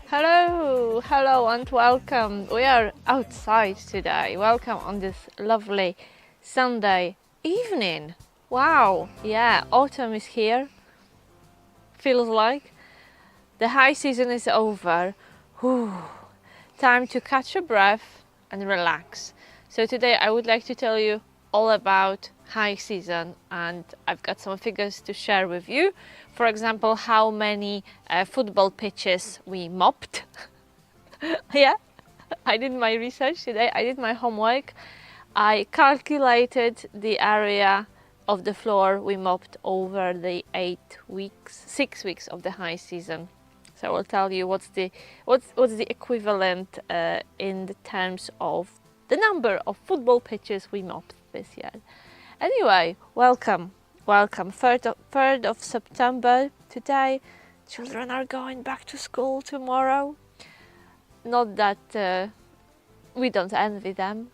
Hello and welcome. We are outside today. Welcome on this lovely Sunday evening. Wow, yeah, autumn is here. Feels like the high season is over. Whew. Time to catch a breath and relax. So today I would like to tell you all about high season, and I've got some figures to share with you. For example, how many football pitches we mopped. Yeah, I did my research today. I did my homework. I calculated the area of the floor we mopped over the 6 weeks of the high season. So I will tell you what's the equivalent in the terms of the number of football pitches we mopped this year. Anyway, welcome. 3rd of September today. Children are going back to school tomorrow. Not that we don't envy them.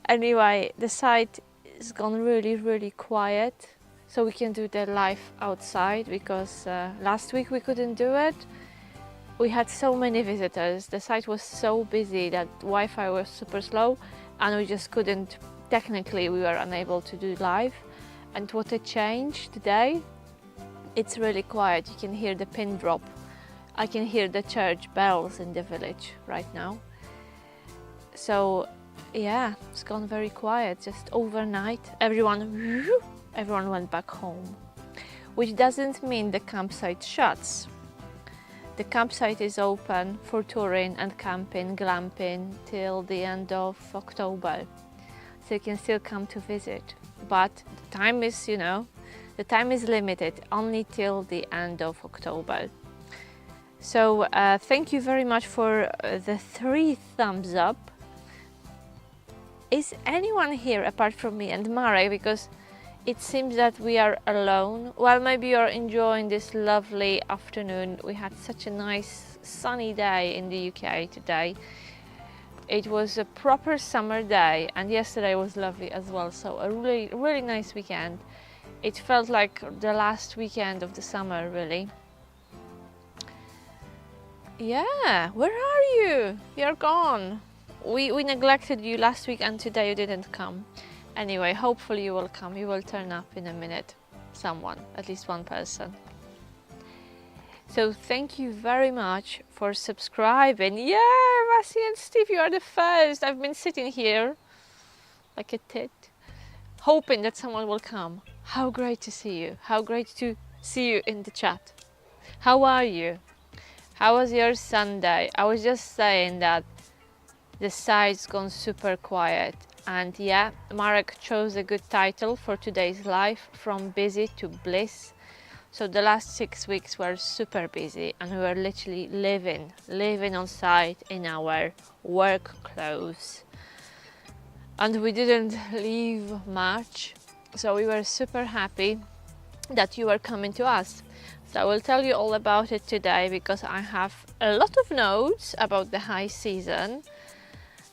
Anyway, the site is gone really quiet, so we can do the live outside because last week we couldn't do it. We had so many visitors. The site was so busy that Wi-Fi was super slow, and we just couldn't. Technically, we were unable to do live. And what a change today! It's really quiet. You can hear the pin drop. I can hear the church bells in the village right now. So yeah, it's gone very quiet. Just overnight, everyone went back home, which doesn't mean the campsite shuts. The campsite is open for touring and camping, glamping till the end of October, so you can still come to visit. But the time is, the time is limited, only till the end of October. So thank you very much for the 3 thumbs up. Is anyone here apart from me and Marek? Because it seems that we are alone. Well, maybe you're enjoying this lovely afternoon. We had such a nice sunny day in the UK today. It was a proper summer day, and yesterday was lovely as well. So a really nice weekend. It felt like the last weekend of the summer, really. Yeah, where are you? You're gone. We neglected you last week, and today you didn't come. Anyway, hopefully you will come. You will turn up in a minute. Someone, at least one person. So thank you very much for subscribing. Yeah, Vasi and Steve, you are the first. I've been sitting here like a tit, hoping that someone will come. How great to see you. How great to see you in the chat. How are you? How was your Sunday? I was just saying that the site's gone super quiet, and yeah, Marek chose a good title for today's live, From Busy to Bliss. So the last 6 weeks were super busy, and we were literally living on site in our work clothes, and we didn't leave much, so we were super happy that you were coming to us. So I will tell you all about it today because I have a lot of notes about the high season.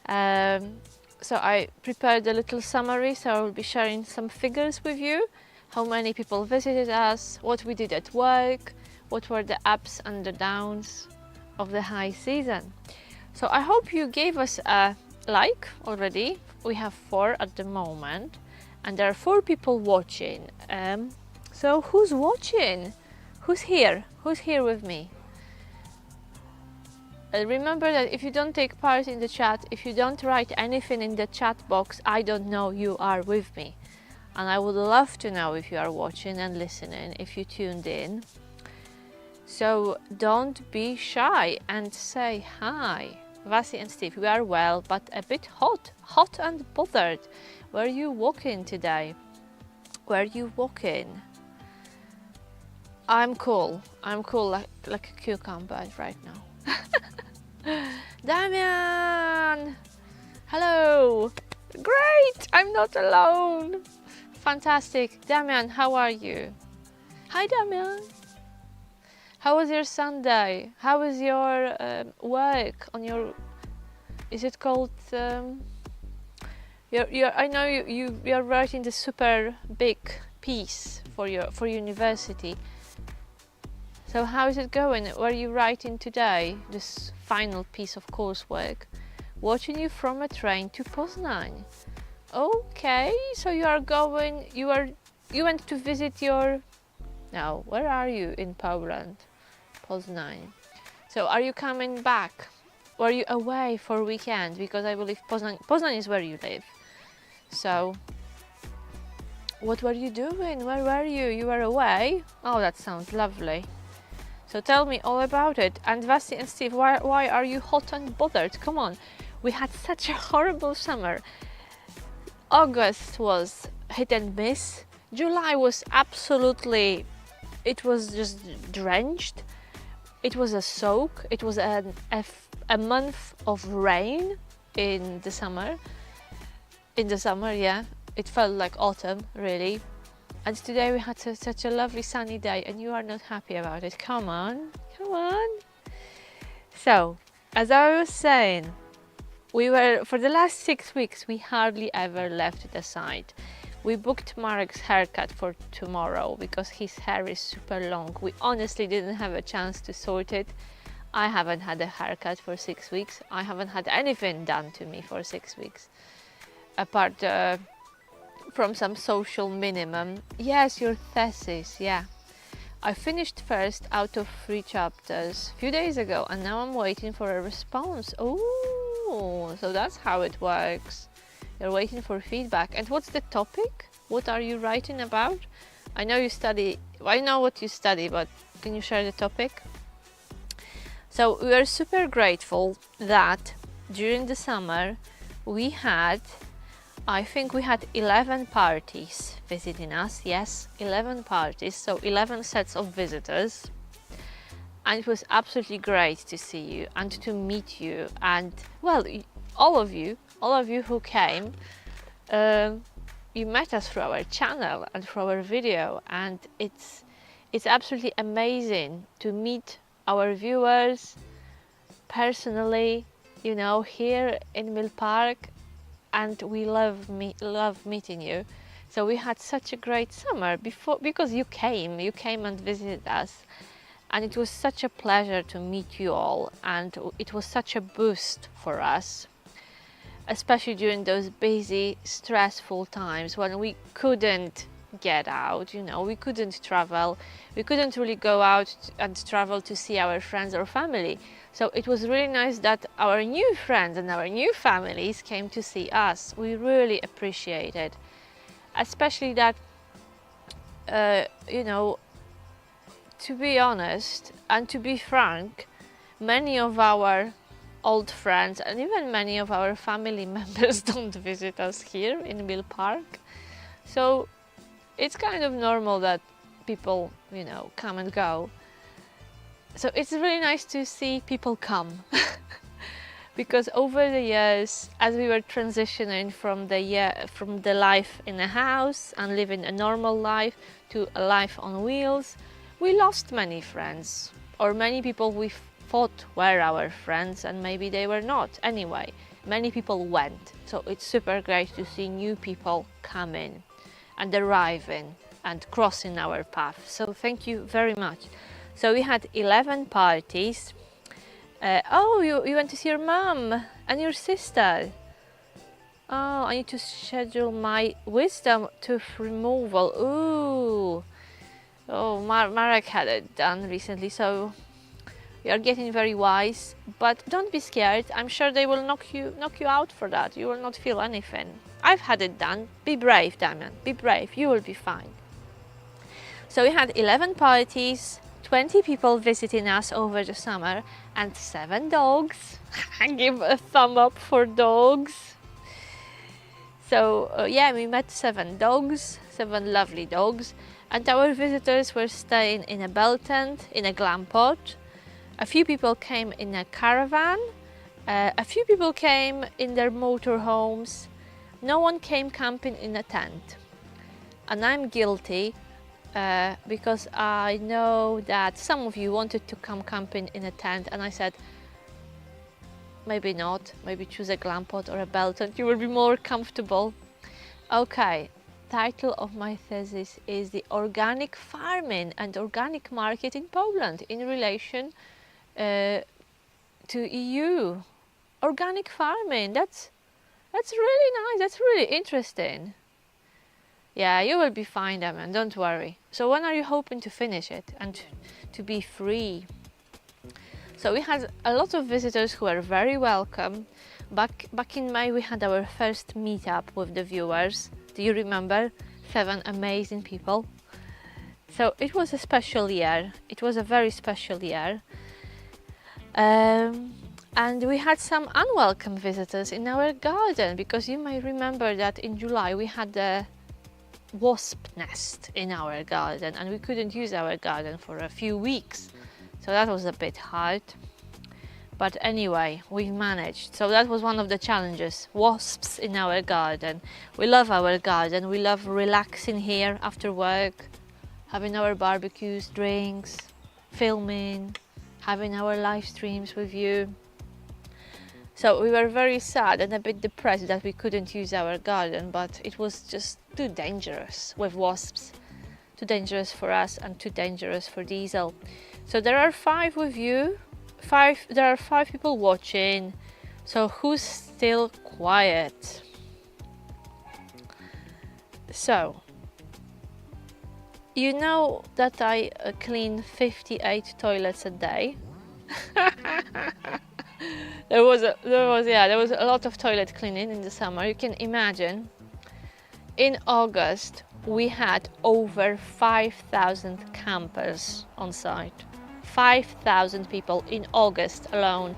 So I prepared a little summary, so I will be sharing some figures with you. How many people visited us, what we did at work, what were the ups and the downs of the high season. So I hope you gave us a like already. We have 4 at the moment, and there are 4 people watching. So who's watching? Who's here? Who's here with me? Remember that if you don't take part in the chat, if you don't write anything in the chat box, I don't know you are with me. And I would love to know if you are watching and listening, if you tuned in. So don't be shy and say hi. Vasi and Steve, we are well, but a bit hot and bothered. Where are you walking today? Where are you walking? I'm cool like a cucumber right now. Damian! Hello! Great! I'm not alone! Fantastic! Damian, how are you? Hi Damian! How was your Sunday? How was your work on your... Is it called... I know you're writing the super big piece for university. So how is it going? What are you writing today? This final piece of coursework. Watching you from a train to Poznań. Okay, so you are going, you went to visit your, no, where are you in Poland? Poznań. So are you coming back? Or are you away for a weekend? Because I believe Poznań is where you live. So what were you doing? Where were you? You were away? Oh, that sounds lovely. So tell me all about it. And Vasi and Steve, why are you hot and bothered? Come on, we had such a horrible summer. August was hit and miss. July was absolutely, it was just drenched. It was a soak. It was a month of rain in the summer. In the summer, yeah. It felt like autumn, really. And today we had such a lovely sunny day, and you are not happy about it. Come on, come on. So, as I was saying, for the last 6 weeks, we hardly ever left the site. We booked Marek's haircut for tomorrow because his hair is super long. We honestly didn't have a chance to sort it. I haven't had a haircut for 6 weeks. I haven't had anything done to me for 6 weeks. Apart from some social minimum. Yes, your thesis, yeah. I finished first out of 3 chapters a few days ago, and now I'm waiting for a response. Oh, so that's how it works. You're waiting for feedback. And what's the topic? What are you writing about? I know you study, I know what you study, but can you share the topic? So we are super grateful that during the summer we had, I think we had 11 parties visiting us. Yes, 11 parties, so 11 sets of visitors. And it was absolutely great to see you and to meet you. And well, all of you who came, you met us through our channel and through our video. And it's absolutely amazing to meet our viewers personally, you know, here in Mill Park. And we love meeting you. So we had such a great summer because you came and visited us, and it was such a pleasure to meet you all, and it was such a boost for us, especially during those busy, stressful times when we couldn't get out, you know, we couldn't travel, we couldn't really go out and travel to see our friends or family. So it was really nice that our new friends and our new families came to see us. We really appreciate it, especially that, you know, to be honest and to be frank, many of our old friends and even many of our family members don't visit us here in Mill Park. So it's kind of normal that people, you know, come and go. So it's really nice to see people come. Because over the years, as we were transitioning from the life in a house and living a normal life to a life on wheels, we lost many friends, or many people we thought were our friends, and maybe they were not. Anyway, many people went. So it's super great to see new people coming and arriving and crossing our path. So thank you very much. So we had 11 parties. Oh, you went to see your mum and your sister. Oh, I need to schedule my wisdom tooth removal. Ooh. Oh, Marek had it done recently, so you are getting very wise. But don't be scared. I'm sure they will knock you out for that. You will not feel anything. I've had it done. Be brave, Damian. Be brave. You will be fine. So we had 11 parties, 20 people visiting us over the summer, and 7 dogs. Give a thumb up for dogs. So yeah, we met 7 dogs, 7 lovely dogs, and our visitors were staying in a bell tent, in a glam pod. A few people came in a caravan, a few people came in their motorhomes. No one came camping in a tent. And I'm guilty because I know that some of you wanted to come camping in a tent, and I said, maybe not, maybe choose a glam pod or a bell tent, you will be more comfortable. Okay, title of my thesis is the organic farming and organic market in Poland in relation to EU. Organic farming, that's really nice, that's really interesting. Yeah, you will be fine, Damian, don't worry. So when are you hoping to finish it and to be free? So we had a lot of visitors who were very welcome. Back in May we had our first meetup with the viewers. Do you remember? 7 amazing people. So it was a special year. It was a very special year. And we had some unwelcome visitors in our garden, because you may remember that in July we had the wasp nest in our garden and we couldn't use our garden for a few weeks. So that was a bit hard. But anyway, we managed. So that was one of the challenges. Wasps in our garden. We love our garden. We love relaxing here after work, having our barbecues, drinks, filming, having our live streams with you. So we were very sad and a bit depressed that we couldn't use our garden, but it was just too dangerous with wasps. Too dangerous for us and too dangerous for Diesel. So there are 5 with you. There are 5 people watching. So who's still quiet? So, you know that I clean 58 toilets a day. There was a lot of toilet cleaning in the summer. You can imagine. In August we had over 5,000 campers on site. 5,000 people in August alone.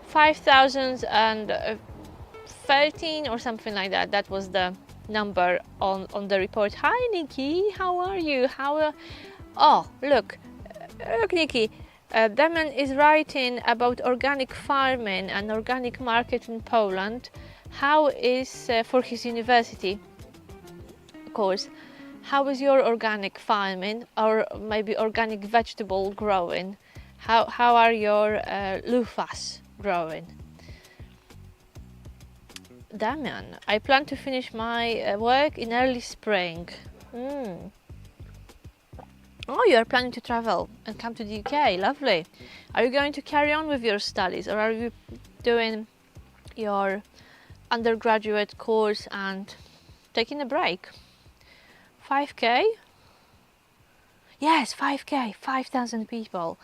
5,013 or something like that. That was the number on the report. Hi Nikki, how are you? Oh, look, Nikki. Damian is writing about organic farming and organic market in Poland. How is for his university course? How is your organic farming or maybe organic vegetable growing? How are your lufas growing? Damian, I plan to finish my work in early spring. Oh, you are planning to travel and come to the UK, lovely. Are you going to carry on with your studies, or are you doing your undergraduate course and taking a break? 5k? Yes, 5k, 5,000 people.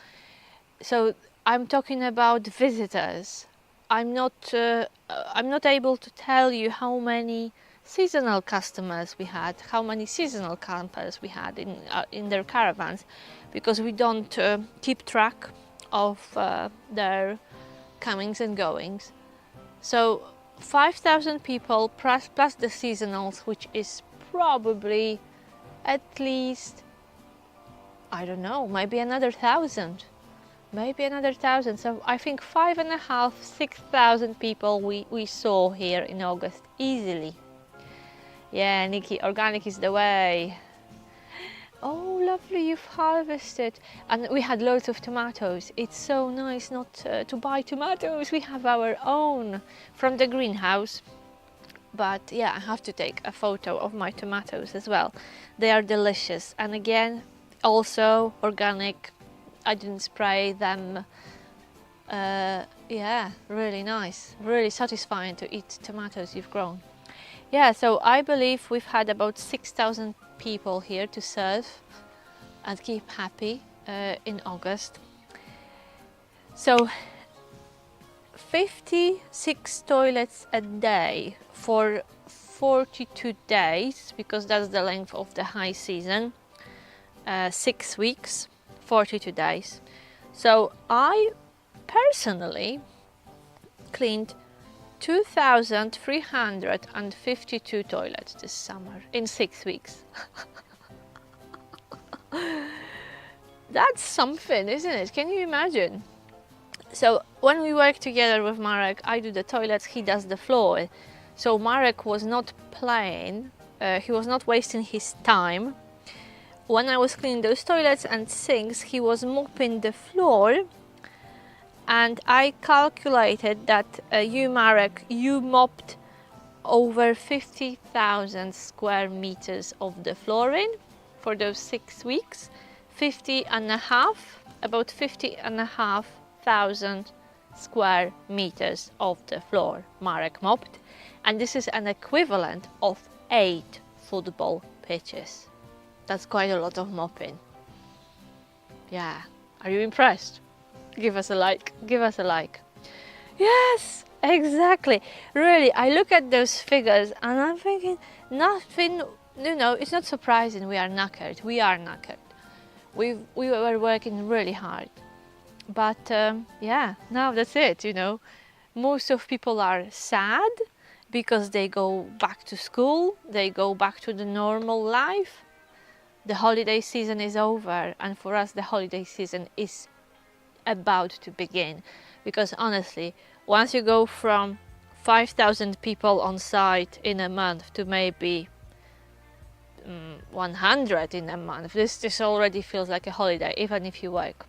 So I'm talking about visitors. I'm not able to tell you how many seasonal customers we had, how many seasonal campers we had in their caravans, because we don't keep track of their comings and goings. So 5,000 people plus the seasonals, which is probably at least, I don't know, maybe another 1,000. Maybe another 1,000. So I think 5,500, 6,000 people we saw here in August easily. Yeah, Nikki, organic is the way. Oh, lovely, you've harvested. And we had loads of tomatoes. It's so nice not to buy tomatoes. We have our own from the greenhouse. But yeah, I have to take a photo of my tomatoes as well. They are delicious. And again, also organic. I didn't spray them. Yeah, really nice. Really satisfying to eat tomatoes you've grown. Yeah, so I believe we've had about 6,000 people here to serve and keep happy in August. So 56 toilets a day for 42 days, because that's the length of the high season. 6 weeks, 42 days. So I personally cleaned 2,352 toilets this summer in 6 weeks. That's something, isn't it? Can you imagine? So when we work together with Marek, I do the toilets, he does the floor. So Marek was not playing, he was not wasting his time. When I was cleaning those toilets and sinks, he was mopping the floor. And I calculated that you, Marek, you mopped over 50,000 square meters of the flooring for those 6 weeks. 50 and a half, about 50 and a half thousand square meters of the floor Marek mopped, and this is an equivalent of 8 football pitches. That's quite a lot of mopping. Yeah, are you impressed? Give us a like, give us a like. Yes, exactly. Really, I look at those figures and I'm thinking nothing, you know, it's not surprising we are knackered. We are knackered. We were working really hard. But yeah, now that's it, you know. Most of people are sad because they go back to school, they go back to the normal life. The holiday season is over, and for us the holiday season is about to begin. Because honestly, once you go from 5,000 people on site in a month to maybe 100 in a month, this already feels like a holiday, even if you work.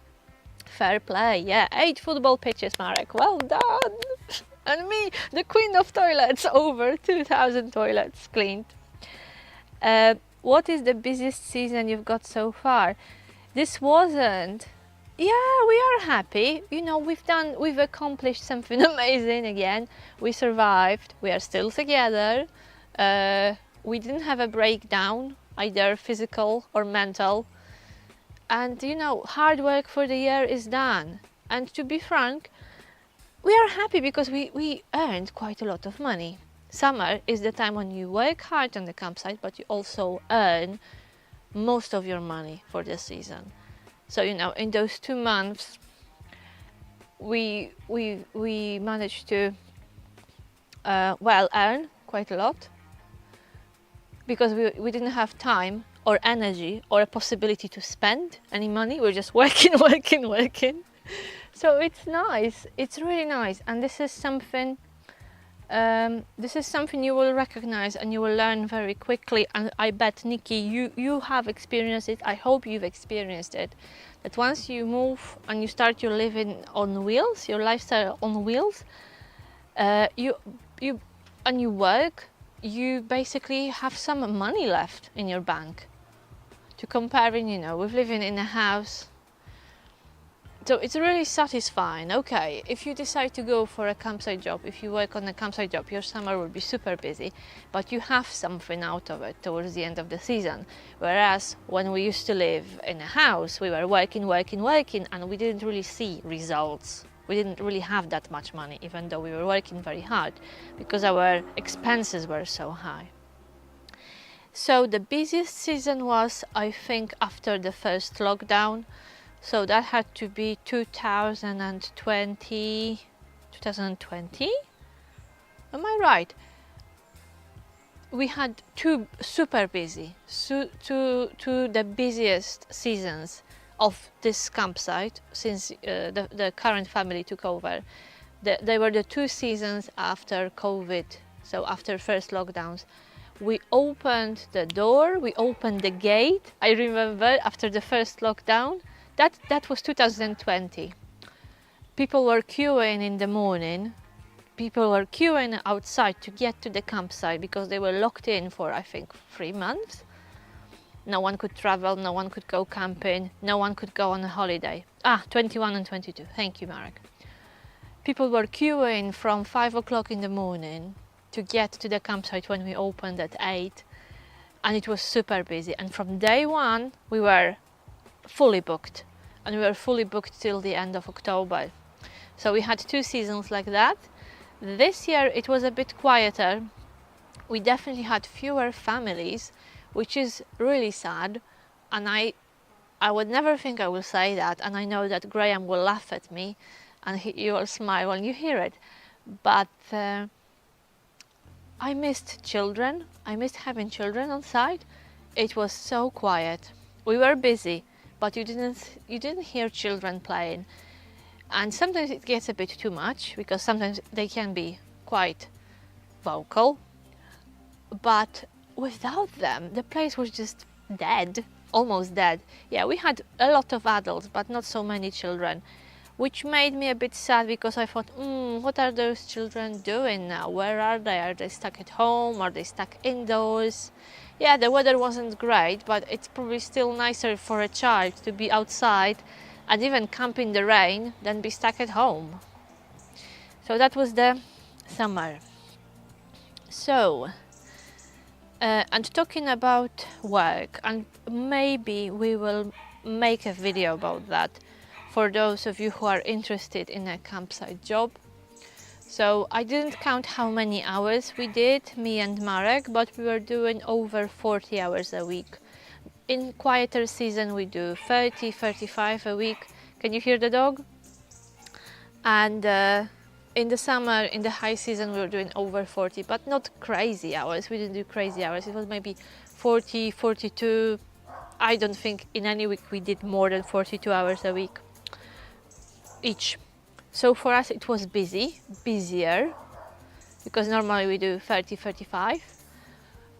Fair play, yeah. 8 football pitches, Marek, well done. And me, the queen of toilets, over 2,000 toilets cleaned. What is the busiest season you've got so far? This wasn't. Yeah, we are happy. You know, we've accomplished something amazing again. We survived. We are still together. We didn't have a breakdown, either physical or mental. And you know, hard work for the year is done. And to be frank, we are happy because we earned quite a lot of money. Summer is the time when you work hard on the campsite, but you also earn most of your money for the season. So you know, in those 2 months, we managed to well earn quite a lot because we didn't have time or energy or a possibility to spend any money. We're just working, working, working. So it's nice. It's really nice, and this is something. This is something you will recognize and you will learn very quickly. And I bet, Nikki, you have experienced it. I hope you've experienced it. That once you move and you start your living on wheels, your lifestyle on wheels, you work, you basically have some money left in your bank. To comparing, you know, with living in a house. So it's really satisfying. Okay, if you decide to go for a campsite job, if you work on a campsite job, your summer will be super busy, but you have something out of it towards the end of the season. Whereas when we used to live in a house, we were working, working, working, and we didn't really see results. We didn't really have that much money, even though we were working very hard, because our expenses were so high. So the busiest season was, I think, after the first lockdown. So that had to be 2020. Am I right? We had 2 super busy, two the busiest seasons of this campsite since the current family took over. They were the 2 seasons after COVID, so after first lockdowns. We opened the door, we opened the gate. I remember after the first lockdown. That was 2020. People were queuing in the morning. People were queuing outside to get to the campsite because they were locked in for, I think, 3 months. No one could travel, no one could go camping, no one could go on a holiday. 21 and 22. Thank you, Marek. People were queuing from 5 o'clock in the morning to get to the campsite when we opened at 8. And it was super busy. And from day one, we were fully booked. And we were fully booked till the end of October. So we had 2 seasons like that. This year it was a bit quieter. We definitely had fewer families, which is really sad. And I would never think I will say that. And I know that Graham will laugh at me and you will smile when you hear it. But I missed children. I missed having children on site. It was so quiet. We were busy, but you didn't hear children playing. And sometimes it gets a bit too much because sometimes they can be quite vocal. But without them, the place was just dead, almost dead. Yeah, we had a lot of adults, but not so many children. which made me a bit sad because I thought, what are those children doing now? Where are they? Are they stuck at home? Are they stuck indoors? Yeah, the weather wasn't great, but it's probably still nicer for a child to be outside and even camp in the rain than be stuck at home. So that was the summer. So, and talking about work, and maybe we will make a video about that for those of you who are interested in a campsite job. So I didn't count how many hours we did, me and Marek, but we were doing over 40 hours a week. In quieter season we do 30, 35 a week. Can you hear the dog? And in the summer, in the high season, we were doing over 40, but not crazy hours. We didn't do crazy hours. It was maybe 40, 42. I don't think in any week we did more than 42 hours a week each. So for us it was busier, because normally we do 30, 35.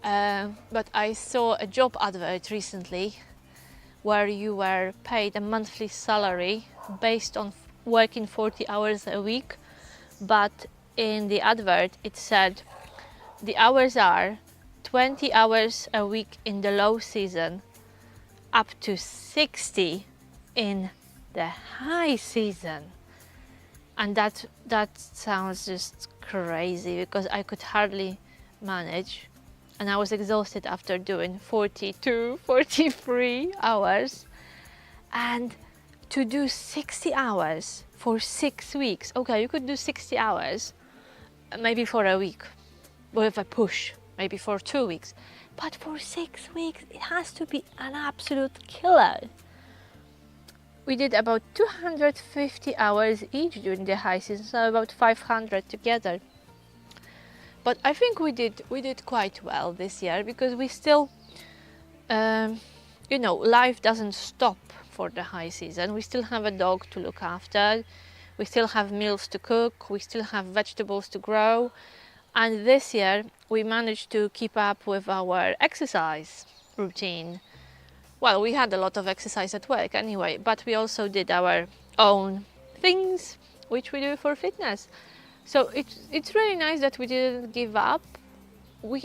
But I saw a job advert recently where you were paid a monthly salary based on working 40 hours a week, but in the advert it said the hours are 20 hours a week in the low season, up to 60 in the high season. And that sounds just crazy, because I could hardly manage, and I was exhausted after doing 42, 43 hours. And to do 60 hours for 6 weeks, okay, you could do 60 hours maybe for a week with a push, maybe for 2 weeks, but for 6 weeks it has to be an absolute killer. We did about 250 hours each during the high season, so about 500 together. But I think we did quite well this year, because we still, you know, life doesn't stop for the high season. We still have a dog to look after, we still have meals to cook, we still have vegetables to grow, and this year we managed to keep up with our exercise routine. Well, we had a lot of exercise at work anyway, but we also did our own things, which we do for fitness. So it's really nice that we didn't give up.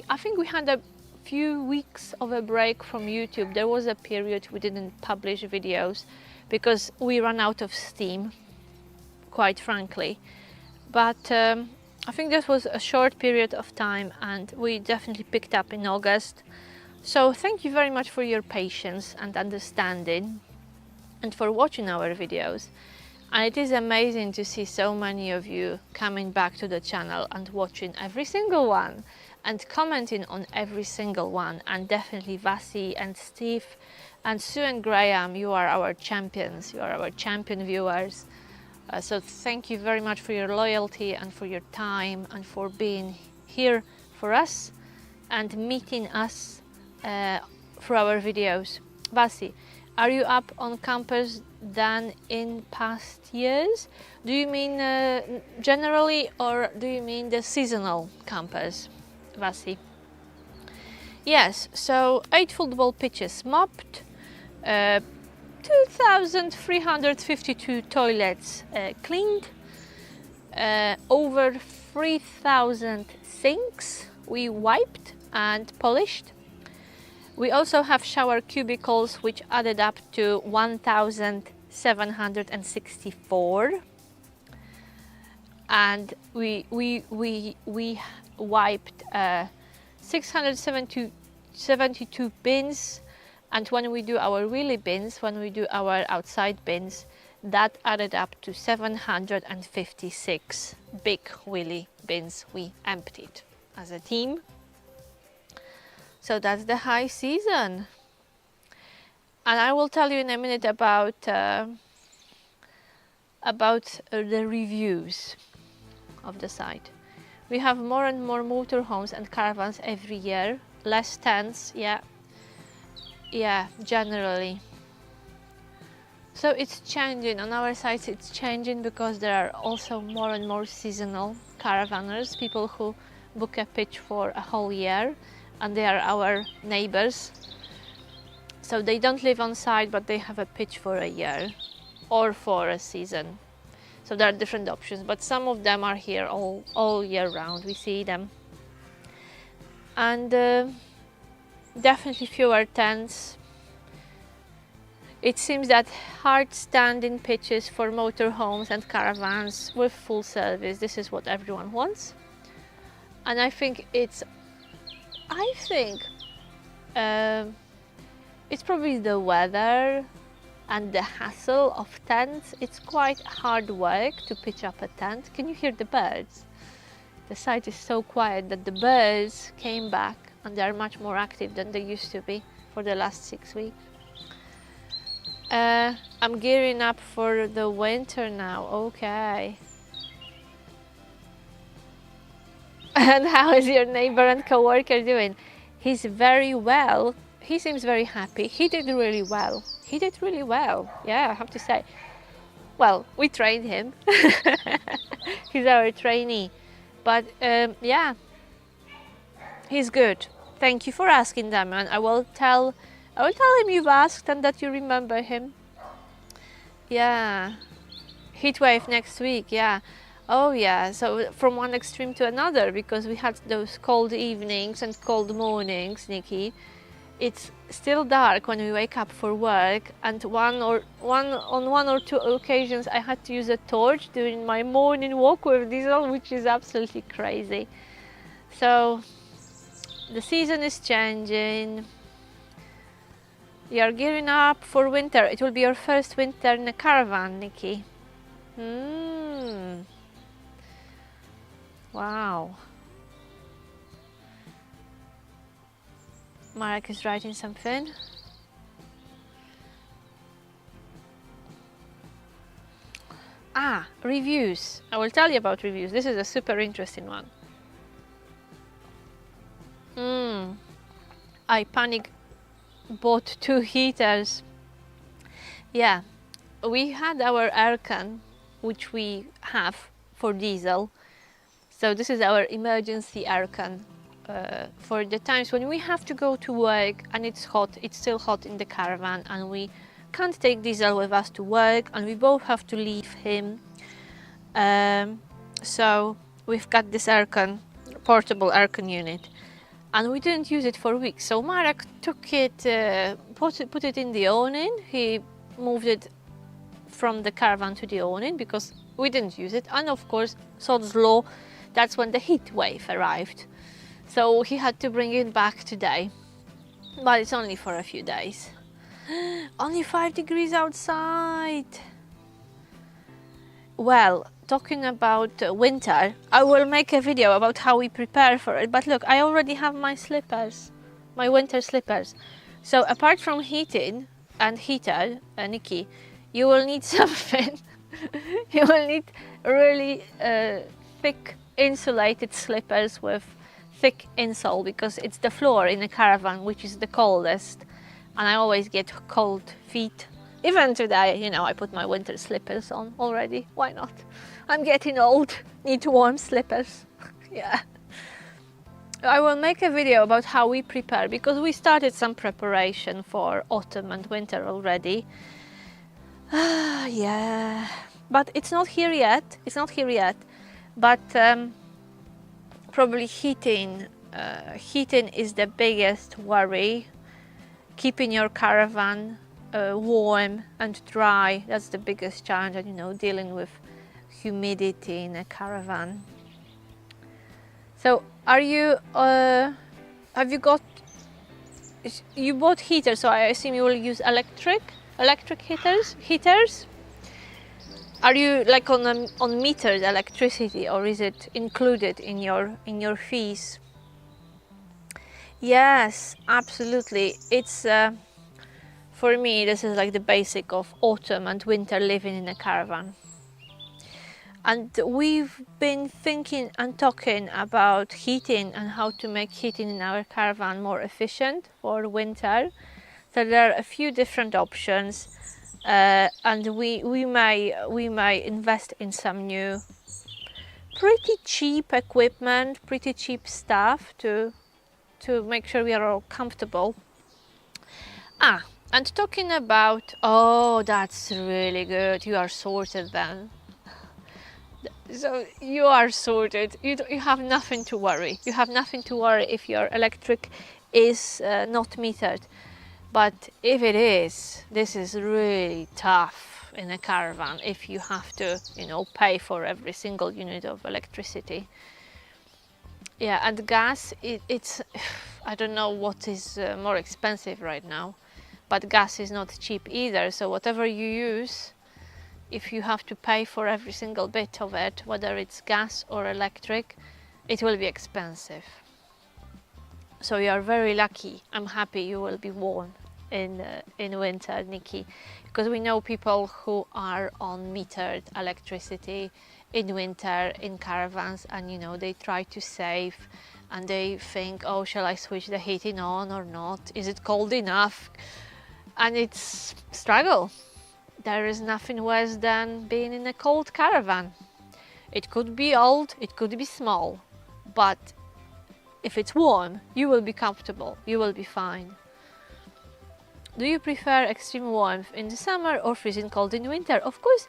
I think we had a few weeks of a break from YouTube. There was a period we didn't publish videos because we ran out of steam, quite frankly. But I think this was a short period of time, and we definitely picked up in August. So thank you very much for your patience and understanding, and for watching our videos. And it is amazing to see so many of you coming back to the channel and watching every single one and commenting on every single one. And definitely Vasi and Steve and Sue and Graham, you are our champions, you are our champion viewers. So thank you very much for your loyalty and for your time and for being here for us and meeting us for our videos. Vasi, are you up on campers than in past years? Do you mean generally, or do you mean the seasonal campers, Vasi? Yes, so 8 football pitches mopped, 2,352 toilets cleaned, over 3,000 sinks we wiped and polished. We also have shower cubicles, which added up to 1,764, and we wiped 672 bins. And when we do our wheelie bins, when we do our outside bins, that added up to 756 big wheelie bins we emptied as a team. So that's the high season. And I will tell you in a minute about the reviews of the site. We have more and more motorhomes and caravans every year, less tents, yeah, generally. So it's changing on our site. It's changing because there are also more and more seasonal caravanners, people who book a pitch for a whole year, and they are our neighbors. So they don't live on site, but they have a pitch for a year or for a season. So there are different options, but some of them are here all year round. We see them. And definitely fewer tents. It seems that hard standing pitches for motorhomes and caravans with full service. This is what everyone wants. And I think it's probably the weather and the hassle of tents. It's quite hard work to pitch up a tent. Can you hear the birds? The site is so quiet that the birds came back and they're much more active than they used to be for the last 6 weeks. I'm gearing up for the winter now. Okay. And how is your neighbor and co-worker doing? He's very well. He seems very happy. He did really well. He did really well. Yeah, I have to say. Well, we trained him. He's our trainee. But yeah, he's good. Thank you for asking, Damian. I will tell him you've asked and that you remember him. Yeah. Heat wave next week, yeah. Oh yeah, so from one extreme to another, because we had those cold evenings and cold mornings, Nikki. It's still dark when we wake up for work, and on one or two occasions I had to use a torch during my morning walk with Diesel, which is absolutely crazy. So the season is changing. You're gearing up for winter. It will be your first winter in a caravan, Nikki. Wow. Marek is writing something. Reviews. I will tell you about reviews. This is a super interesting one. I bought 2 heaters. Yeah, we had our aircon, which we have for diesel. So this is our emergency aircon for the times when we have to go to work and it's hot. It's still hot in the caravan and we can't take Diesel with us to work and we both have to leave him. So we've got this aircon, portable aircon unit, and we didn't use it for weeks. So Marek took it, put it in the awning. He moved it from the caravan to the awning because we didn't use it. And of course, Sod's Law, that's when the heat wave arrived. So he had to bring it back today. But it's only for a few days. Only 5 degrees outside. Well, talking about winter, I will make a video about how we prepare for it. But look, I already have my slippers, my winter slippers. So apart from heating and heater, Nikki, you will need something. You will need really thick insulated slippers with thick insole, because it's the floor in a caravan which is the coldest, and I always get cold feet. Even today, you know, I put my winter slippers on already. Why not? I'm getting old, need warm slippers. Yeah. I will make a video about how we prepare, because we started some preparation for autumn and winter already. Yeah, but it's not here yet. It's not here yet. But probably heating is the biggest worry. Keeping your caravan warm and dry, that's the biggest challenge. And you know, dealing with humidity in a caravan. So are you have you got, you bought heaters, so I assume you will use electric heaters? Are you like on metered electricity, or is it included in your fees? Yes, absolutely. It's for me, this is like the basic of autumn and winter living in a caravan. And we've been thinking and talking about heating and how to make heating in our caravan more efficient for winter. So there are a few different options. And we may invest in some new, pretty cheap equipment, pretty cheap stuff to make sure we are all comfortable. And talking about, oh, that's really good. You are sorted then. So you are sorted. You have nothing to worry. You have nothing to worry if your electric is not metered. But if it is, this is really tough in a caravan if you have to, pay for every single unit of electricity. Yeah, and gas, it's, I don't know what is more expensive right now, but gas is not cheap either. So whatever you use, if you have to pay for every single bit of it, whether it's gas or electric, it will be expensive. So you are very lucky. I'm happy you will be warm in winter, Nikki, because we know people who are on metered electricity in winter in caravans, and they try to save, and they think, oh, shall I switch the heating on or not? Is it cold enough? And it's struggle. There is nothing worse than being in a cold caravan. It could be old, it could be small, but if it's warm, you will be comfortable, you will be fine. Do you prefer extreme warmth in the summer or freezing cold in winter? Of course,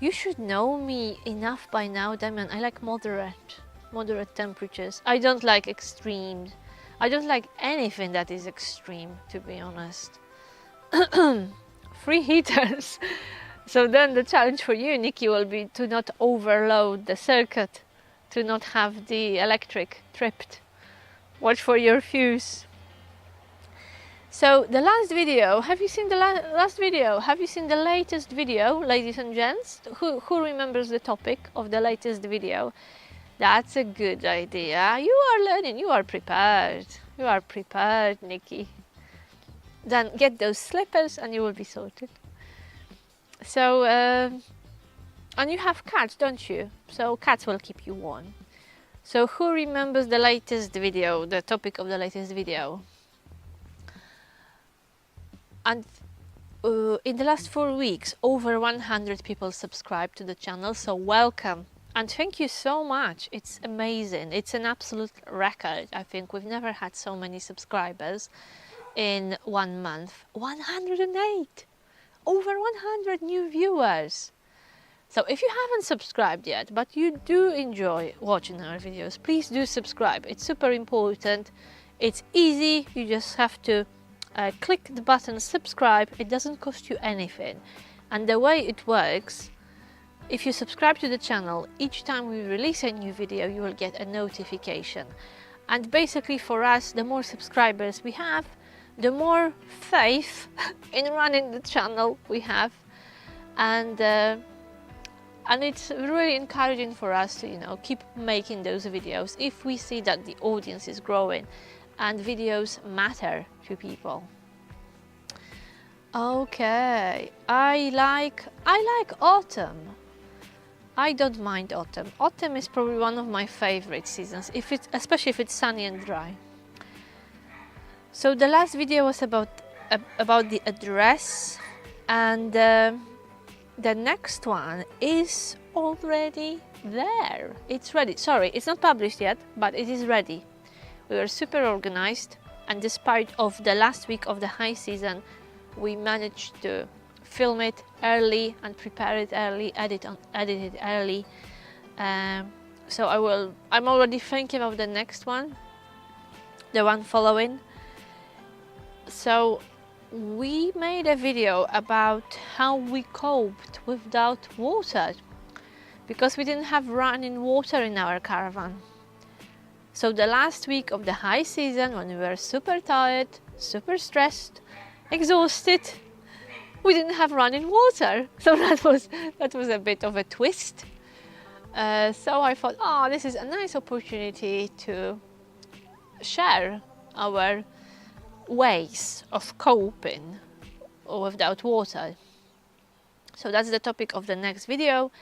you should know me enough by now, Damian. I like moderate temperatures. I don't like extremes. I don't like anything that is extreme, to be honest. Free heaters. So then the challenge for you, Nikki, will be to not overload the circuit, to not have the electric tripped. Watch for your fuse. So the last video, have you seen the last video? Have you seen the latest video, ladies and gents? Who remembers the topic of the latest video? That's a good idea. You are learning, you are prepared. You are prepared, Nikki. Then get those slippers and you will be sorted. So, and you have cats, don't you? So cats will keep you warm. So who remembers the latest video, the topic of the latest video? And in the last 4 weeks, over 100 people subscribed to the channel, so welcome. And thank you so much. It's amazing. It's an absolute record. I think we've never had so many subscribers in 1 month. 108! Over 100 new viewers. So if you haven't subscribed yet, but you do enjoy watching our videos, please do subscribe. It's super important. It's easy. You just have to click the button subscribe. It doesn't cost you anything. And the way it works, if you subscribe to the channel, each time we release a new video, you will get a notification. And basically for us, the more subscribers we have, the more faith in running the channel we have. And it's really encouraging for us to keep making those videos if we see that the audience is growing and videos matter to people. Okay, I like autumn. I don't mind autumn. Autumn is probably one of my favorite seasons, especially if it's sunny and dry. So the last video was about the address, and the next one is already there. It's ready. Sorry, it's not published yet, but it is ready. We were super organized, and despite of the last week of the high season, we managed to film it early and prepare it early, edit it early. So I'm already thinking of the next one, the one following. So we made a video about how we coped without water, because we didn't have running water in our caravan. So the last week of the high season, when we were super tired, super stressed, exhausted, we didn't have running water. So that was a bit of a twist. So I thought, oh, this is a nice opportunity to share our ways of coping without water. So that's the topic of the next video.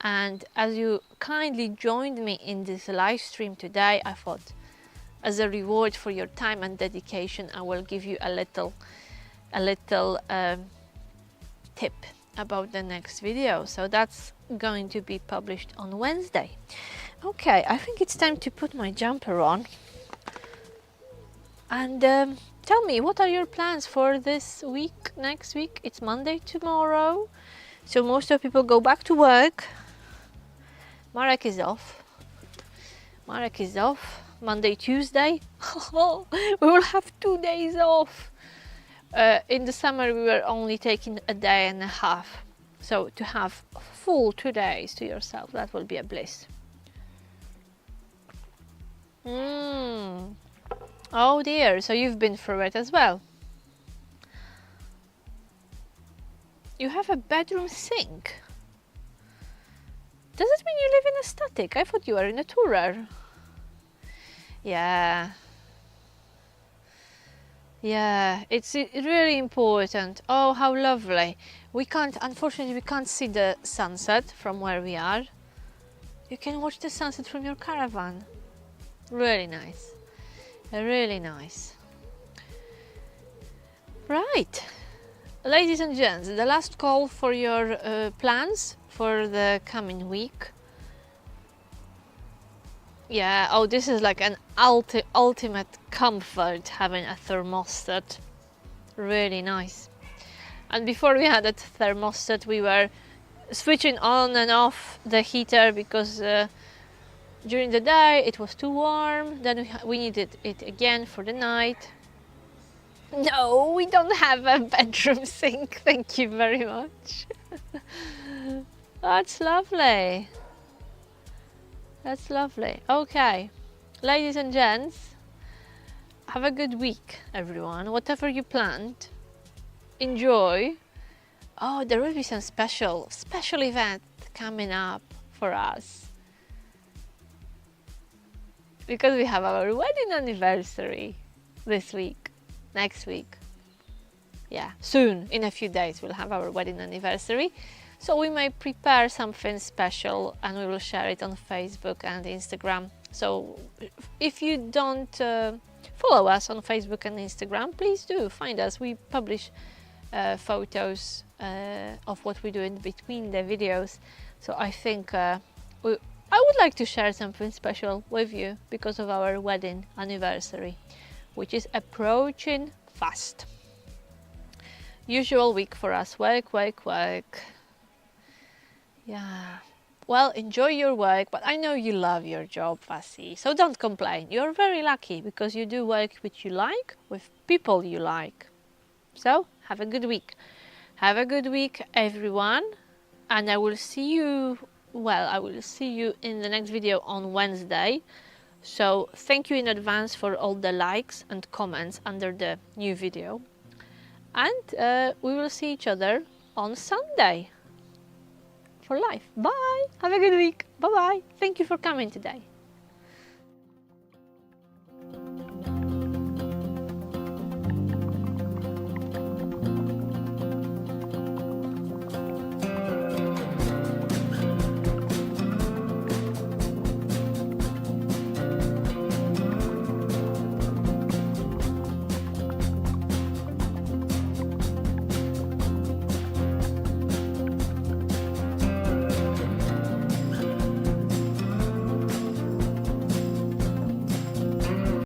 And as you kindly joined me in this live stream today, I thought as a reward for your time and dedication, I will give you a little tip about the next video. So that's going to be published on Wednesday. Okay, I think it's time to put my jumper on. And tell me, what are your plans for this week, next week? It's Monday tomorrow. So most of people go back to work. Marek is off. Marek is off. Monday, Tuesday. We will have 2 days off. In the summer we were only taking a day and a half. So to have full 2 days to yourself, that will be a bliss. Oh dear, so you've been through it as well. You have a bedroom sink. Does it mean you live in a static? I thought you were in a tourer. Yeah. Yeah, it's really important. Oh, how lovely. Unfortunately, we can't see the sunset from where we are. You can watch the sunset from your caravan. Really nice. Really nice. Right. Ladies and gents, the last call for your plans for the coming week. Yeah, oh, this is like an ultimate comfort, having a thermostat. Really nice. And before we had that thermostat, we were switching on and off the heater because during the day it was too warm, then we needed it again for the night. No, we don't have a bedroom sink, thank you very much. That's lovely. That's lovely. Okay, ladies and gents, have a good week, everyone. Whatever you planned, enjoy. Oh, there will be some special event coming up for us, because we have our wedding anniversary this week, next week. Yeah, soon, in a few days, we'll have our wedding anniversary. So we may prepare something special and we will share it on Facebook and Instagram. So if you don't follow us on Facebook and Instagram, please do find us. We publish photos of what we do in between the videos. So I think I would like to share something special with you because of our wedding anniversary, which is approaching fast. Usual week for us, work. Yeah, well, enjoy your work, but I know you love your job, Vasi, so don't complain. You're very lucky because you do work which you like, with people you like. So, have a good week. Have a good week, everyone, and I will see you in the next video on Wednesday. So, thank you in advance for all the likes and comments under the new video. And we will see each other on Sunday for live. Bye. Have a good week. Bye bye. Thank you for coming today.